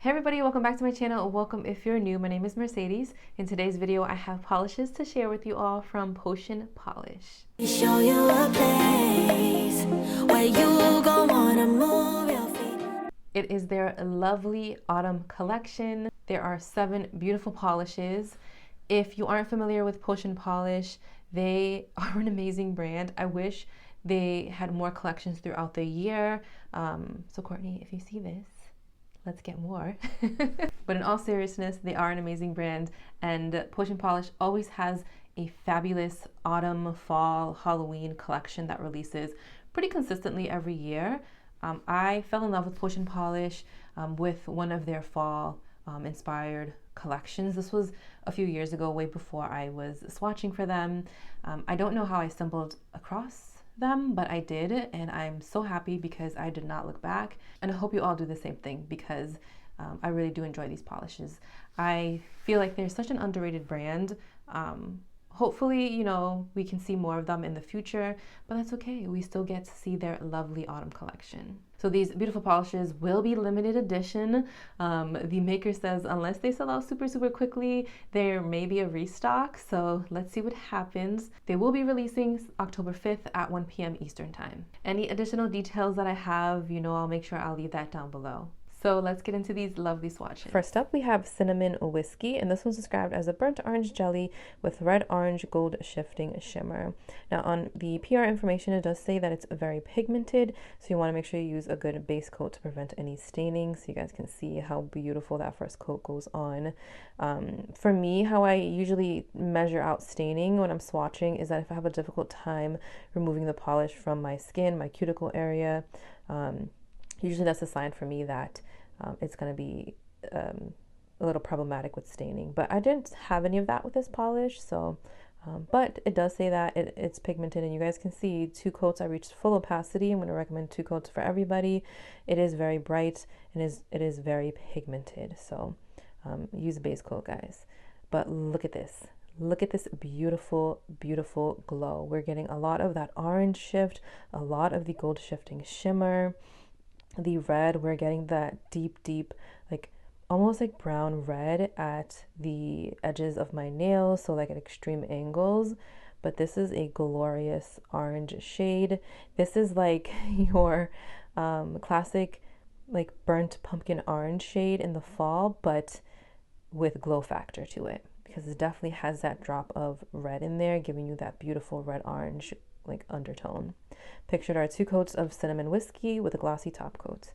Hey everybody, welcome back to my channel. Welcome if you're new. My name is Mercedes. In today's video, I have polishes to share with you all from Potion Polish. Show you a place where you gon' wanna move your feet. It is their lovely autumn collection. There are 7 beautiful polishes. If you aren't familiar with Potion Polish, they are an amazing brand. I wish they had more collections throughout the year. So Courtney, if you see this, let's get more. But in all seriousness, they are an amazing brand, and Potion Polish always has a fabulous autumn, fall, Halloween collection that releases pretty consistently every year. I fell in love with Potion Polish with one of their fall inspired collections. This was a few years ago, way before I was swatching for them. I don't know how I stumbled across them, but I did, and I'm so happy because I did not look back. And I hope you all do the same thing, because I really do enjoy these polishes. I feel like they're such an underrated brand. Hopefully, you know, we can see more of them in the future, but that's okay. We still get to see their lovely autumn collection. So these beautiful polishes will be limited edition. The maker says unless they sell out super quickly, there may be a restock. So let's see what happens. They will be releasing October 5th at 1 p.m. Eastern time. Any additional details that I have, you know, I'll make sure I'll leave that down below. So let's get into these lovely swatches. First up, we have Cinnamon Whiskey, and this one's described as a burnt orange jelly with red orange gold shifting shimmer. Now on the PR information, it does say that it's very pigmented, so you want to make sure you use a good base coat to prevent any staining, so you guys can see how beautiful that first coat goes on. For me, how I usually measure out staining when I'm swatching is that if I have a difficult time removing the polish from my skin, my cuticle area, usually that's a sign for me that it's going to be a little problematic with staining. But I didn't have any of that with this polish, so but it does say that it's pigmented, and you guys can see 2 coats I reached full opacity. I'm going to recommend 2 coats for everybody. It is very bright and it is very pigmented, so use a base coat, guys. But look at this. Look at this beautiful glow. We're getting a lot of that orange shift, a lot of the gold shifting shimmer. The red, we're getting that deep, like almost like brown red at the edges of my nails, so like at extreme angles. But this is a glorious orange shade. This is like your classic like burnt pumpkin orange shade in the fall, but with glow factor to it, because it definitely has that drop of red in there, giving you that beautiful red orange like undertone. Pictured are 2 coats of Cinnamon Whiskey with a glossy top coat.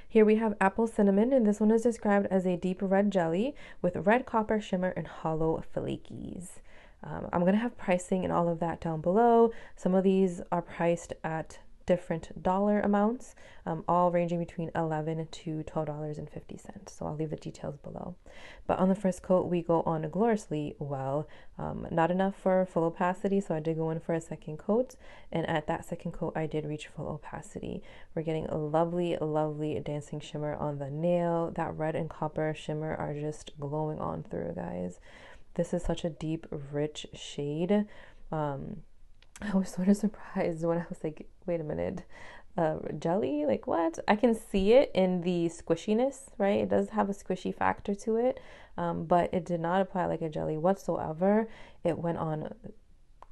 Here we have Apple Cinnamon, and this one is described as a deep red jelly with red copper shimmer and hollow flakies. I'm going to have pricing and all of that down below. Some of these are priced at different dollar amounts, all ranging between $11 to $12.50. So I'll leave the details below. But on the first coat, we go on gloriously well. Not enough for full opacity, so I did go in for a second coat, and at that second coat, I did reach full opacity. We're getting a lovely dancing shimmer on the nail. That red and copper shimmer are just glowing on through, guys. This is such a deep, rich shade. I was sort of surprised when I was like, wait a minute, jelly? Like what? I can see it in the squishiness, right? It does have a squishy factor to it, but it did not apply like a jelly whatsoever. It went on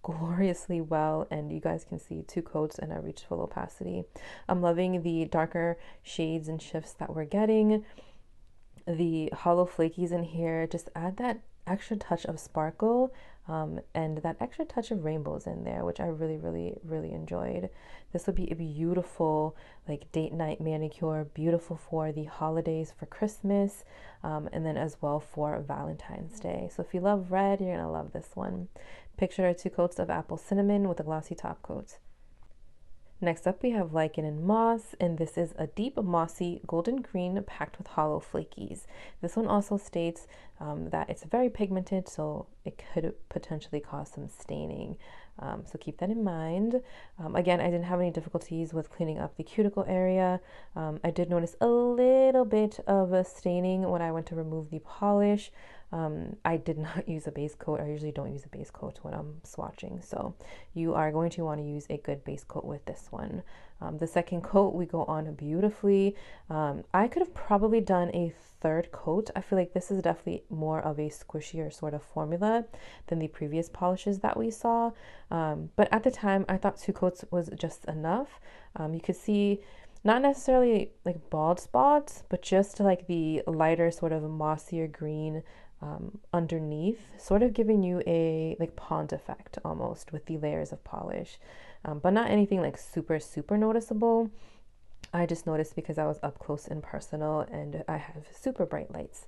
gloriously well, and you guys can see 2 coats and I reached full opacity. I'm loving the darker shades and shifts that we're getting. The hollow flakies in here just add that extra touch of sparkle, and that extra touch of rainbows in there, which I really enjoyed. This would be a beautiful like date night manicure, beautiful for the holidays, for Christmas, and then as well for Valentine's Day. So if you love red, you're gonna love this one. Picture are 2 coats of Apple Cinnamon with a glossy top coat. Next up, we have Lichen Moss, and this is a deep mossy golden green packed with hollow flakies. This one also states that it's very pigmented, so it could potentially cause some staining. So keep that in mind. Again, I didn't have any difficulties with cleaning up the cuticle area. I did notice a little bit of a staining when I went to remove the polish. I did not use a base coat. I usually don't use a base coat when I'm swatching, so you are going to want to use a good base coat with this one. The second coat, we go on beautifully. I could have probably done a third coat. I feel like this is definitely more of a squishier sort of formula than the previous polishes that we saw. But at the time, I thought 2 coats was just enough. You could see not necessarily like bald spots, but just like the lighter sort of mossier green underneath, sort of giving you a like pond effect almost with the layers of polish, but not anything like super noticeable. I just noticed because I was up close and personal and I have super bright lights.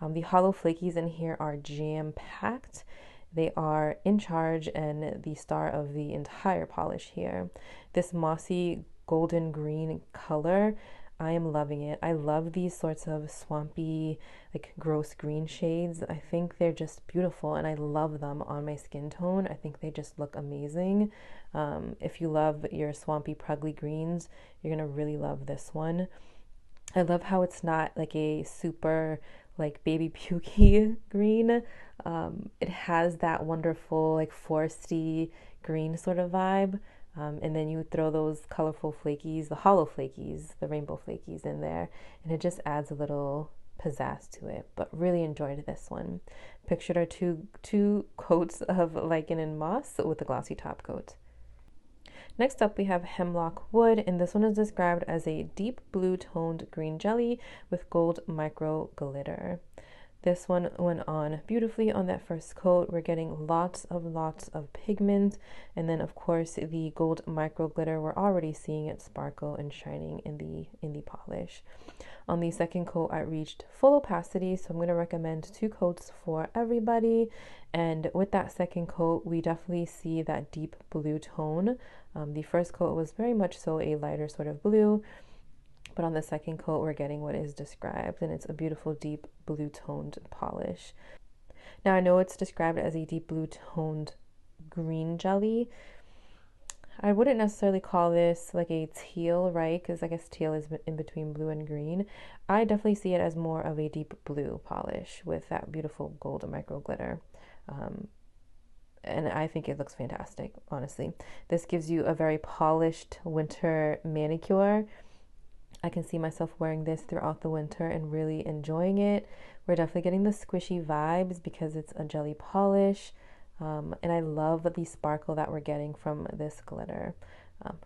The hollow flakies in here are jam packed. They are in charge and the star of the entire polish here. This mossy golden green color, I am loving it. I love these sorts of swampy, like gross green shades. I think they're just beautiful and I love them on my skin tone. I think they just look amazing. If you love your swampy, pruggly greens, you're gonna really love this one. I love how it's not like a super like baby pukey green. It has that wonderful like foresty green sort of vibe. And then you throw those colorful flakies, the hollow flakies, the rainbow flakies in there, and it just adds a little pizzazz to it. But really enjoyed this one. Pictured are two coats of Lichen Moss with a glossy top coat. Next up, we have Hemlock Wood, and this one is described as a deep blue toned green jelly with gold micro glitter. This one went on beautifully on that first coat. We're getting lots of pigment, and then of course the gold micro glitter. We're already seeing it sparkle and shining in the polish. On the second coat, I reached full opacity, so I'm going to recommend 2 coats for everybody. And with that second coat, we definitely see that deep blue tone. The first coat was very much so a lighter sort of blue, but on the second coat, we're getting what is described, and it's a beautiful deep blue toned polish. Now, I know it's described as a deep blue toned green jelly. I wouldn't necessarily call this like a teal, right? Because I guess teal is in between blue and green. I definitely see it as more of a deep blue polish with that beautiful gold micro glitter. And I think it looks fantastic, honestly. This gives you a very polished winter manicure. I can see myself wearing this throughout the winter and really enjoying it. We're definitely getting the squishy vibes because it's a jelly polish. And I love the sparkle that we're getting from this glitter.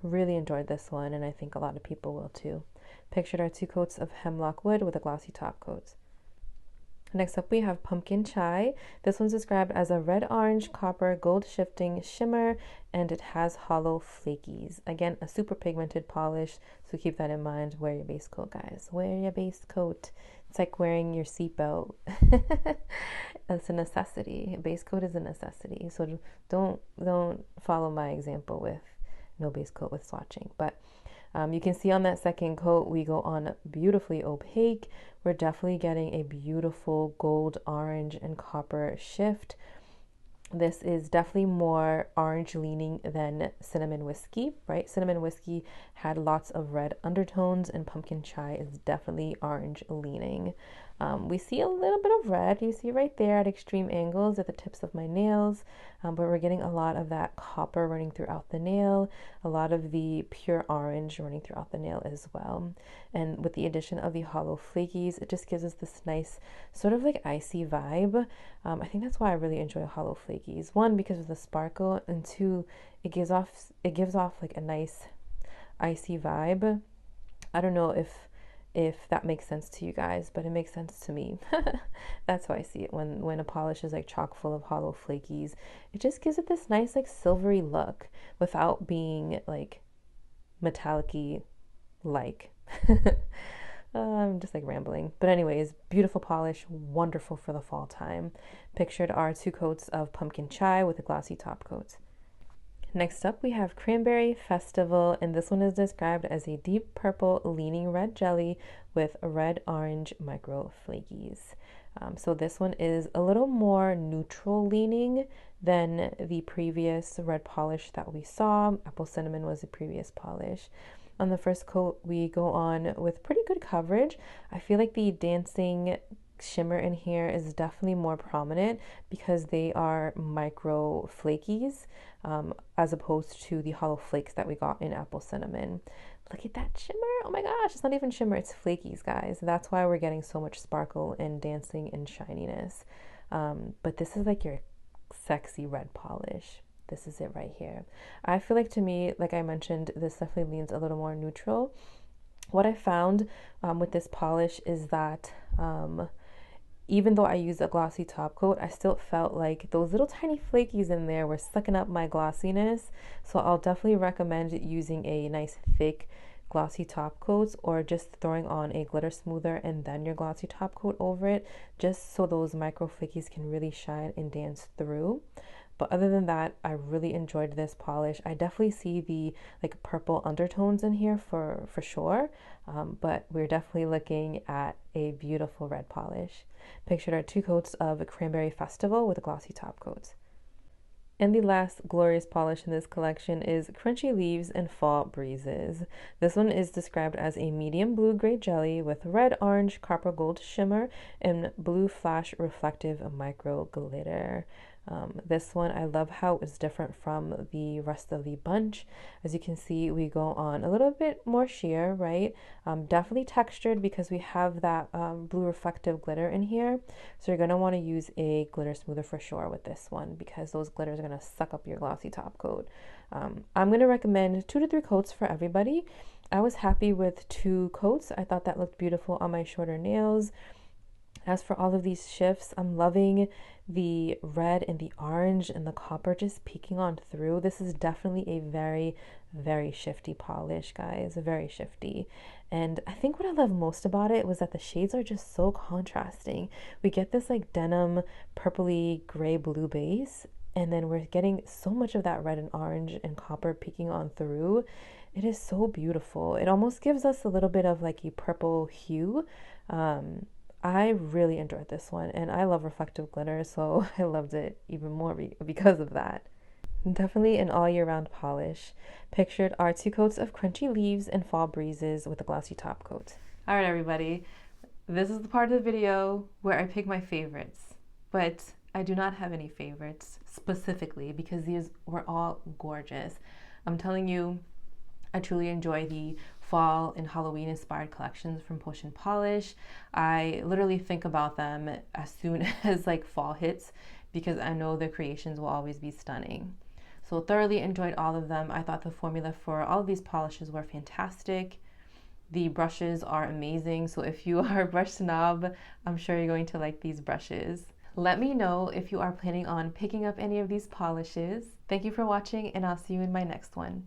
Really enjoyed this one, and I think a lot of people will too. Pictured are 2 coats of Hemlock Wood with a glossy top coat. Next up, we have Pumpkin Chai. This one's described as a red, orange, copper, gold shifting shimmer, and it has hollow flakies. Again, a super pigmented polish, so keep that in mind. Wear your base coat, guys. Wear your base coat. It's like wearing your seatbelt. It's a necessity. Base coat is a necessity. So don't follow my example with no base coat with swatching. But you can see on that second coat, we go on beautifully opaque. We're definitely getting a beautiful gold, orange, and copper shift. This is definitely more orange leaning than cinnamon whiskey, right? Cinnamon whiskey had lots of red undertones, and pumpkin chai is definitely orange leaning. We see a little bit of red, you see right there at extreme angles at the tips of my nails, but we're getting a lot of that copper running throughout the nail, a lot of the pure orange running throughout the nail as well. And with the addition of the hollow flakies, it just gives us this nice sort of like icy vibe. I think that's why I really enjoy hollow flakies. 1, because of the sparkle, and 2, it gives off like a nice icy vibe. I don't know if that makes sense to you guys, but it makes sense to me. That's how I see it. When a polish is like chock full of hollow flakies, it just gives it this nice like silvery look without being like metallic-y like. I'm just like rambling. But anyways, beautiful polish, wonderful for the fall time. Pictured are 2 coats of pumpkin chai with a glossy top coat. Next up, we have Cranberry Festival, and this one is described as a deep purple leaning red jelly with red-orange micro flakies. So this one is a little more neutral leaning than the previous red polish that we saw. Apple Cinnamon was the previous polish. On the first coat, we go on with pretty good coverage. I feel like the dancing shimmer in here is definitely more prominent because they are micro flakies, as opposed to the hollow flakes that we got in apple cinnamon. Look at that shimmer. Oh my gosh, it's not even shimmer, it's flakies, guys. That's why we're getting so much sparkle and dancing and shininess. But this is like your sexy red polish. This is it right here. I feel like, to me, like I mentioned, this definitely leans a little more neutral. What I found with this polish is that even though I used a glossy top coat, I still felt like those little tiny flakies in there were sucking up my glossiness. So I'll definitely recommend using a nice thick glossy top coats, or just throwing on a glitter smoother and then your glossy top coat over it, just so those micro flakies can really shine and dance through. But other than that, I really enjoyed this polish. I definitely see the like purple undertones in here for sure, but we're definitely looking at a beautiful red polish. Pictured are 2 coats of Cranberry Festival with a glossy top coat. And the last glorious polish in this collection is Crunchy Leaves and Fall Breezes. This one is described as a medium blue-gray jelly with red, orange, copper gold shimmer and blue flash reflective micro glitter. This one, I love how it's different from the rest of the bunch. As you can see, we go on a little bit more sheer, right? Definitely textured because we have that blue reflective glitter in here. So you're going to want to use a glitter smoother for sure with this one, because those glitters are going to suck up your glossy top coat. I'm going to recommend 2 to 3 coats for everybody. I was happy with 2 coats. I thought that looked beautiful on my shorter nails. As for all of these shifts, I'm loving the red and the orange and the copper just peeking on through. This is definitely a very, very shifty polish, guys, very shifty. And I think what I love most about it was that the shades are just so contrasting. We get this like denim, purpley, gray, blue base, and then we're getting so much of that red and orange and copper peeking on through. It is so beautiful. It almost gives us a little bit of like a purple hue. I really enjoyed this one, and I love reflective glitter, so I loved it even more because of that. Definitely an all year round polish. Pictured are 2 coats of Crunchy Leaves and Fall Breezes with a glossy top coat. All right, everybody, this is the part of the video where I pick my favorites, but I do not have any favorites specifically because these were all gorgeous. I'm telling you, I truly enjoy the fall and Halloween inspired collections from Potion Polish. I literally think about them as soon as like fall hits because I know their creations will always be stunning. So thoroughly enjoyed all of them. I thought the formula for all of these polishes were fantastic. The brushes are amazing. So if you are a brush snob, I'm sure you're going to like these brushes. Let me know if you are planning on picking up any of these polishes. Thank you for watching, and I'll see you in my next one.